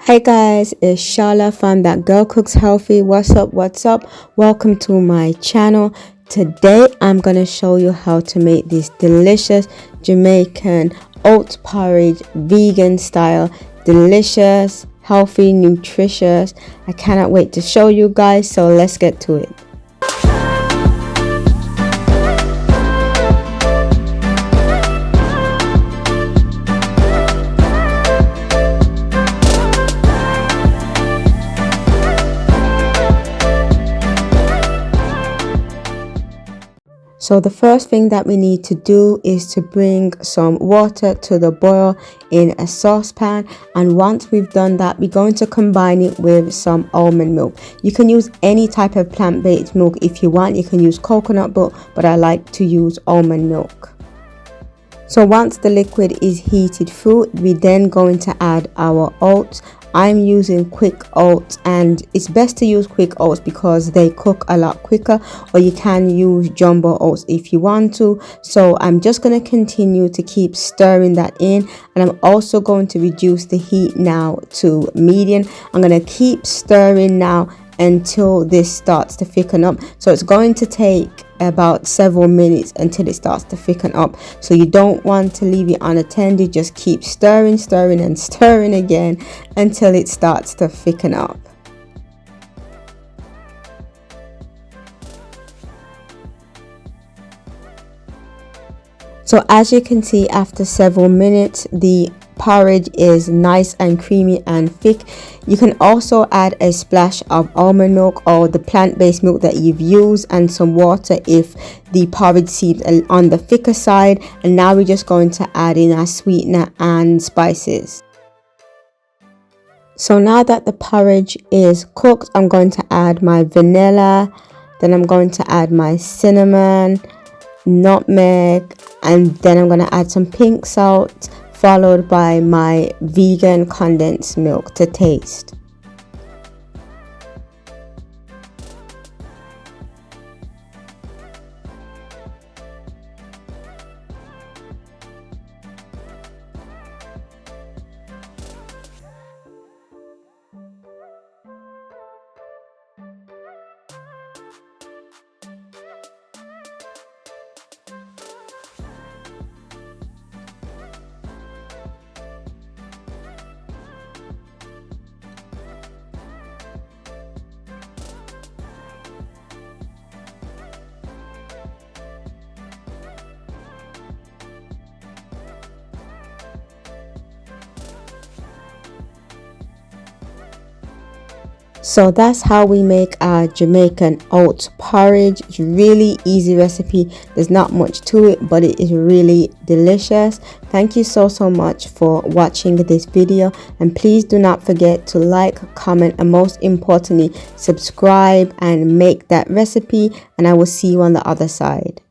Hey guys, it's Charla from That Girl Cooks Healthy. What's up? Welcome to my channel. Today I'm gonna show you how to make this delicious Jamaican oats porridge, vegan style. Delicious, healthy, nutritious. I cannot wait to show you guys, so let's get to it. So the first thing that we need to do is to bring some water to the boil in a saucepan, and once we've done that, we're going to combine it with some almond milk. You can use any type of plant-based milk if you want. You can use coconut milk, but I like to use almond milk. So once the liquid is heated through, we're then going to add our oats. I'm using quick oats, and it's best to use quick oats because they cook a lot quicker, or you can use jumbo oats if you want to. So I'm just going to continue to keep stirring that in, and I'm also going to reduce the heat now to medium. I'm going to keep stirring now until this starts to thicken up. So it's going to take about several minutes until it starts to thicken up, so you don't want to leave it unattended. Just keep stirring and stirring again until it starts to thicken up. So as you can see, after several minutes, the porridge is nice and creamy and thick. You can also add a splash of almond milk or the plant-based milk that you've used and some water if the porridge seems on the thicker side. And now we're just going to add in our sweetener and spices. So now that the porridge is cooked, I'm going to add my vanilla, then I'm going to add my cinnamon, nutmeg, and then I'm going to add some pink salt, followed by my vegan condensed milk to taste. So that's how we make our Jamaican oats porridge. It's really easy recipe. There's not much to it, but it is really delicious. Thank you so much for watching this video, and please do not forget to like, comment, and most importantly subscribe and make that recipe, and I will see you on the other side.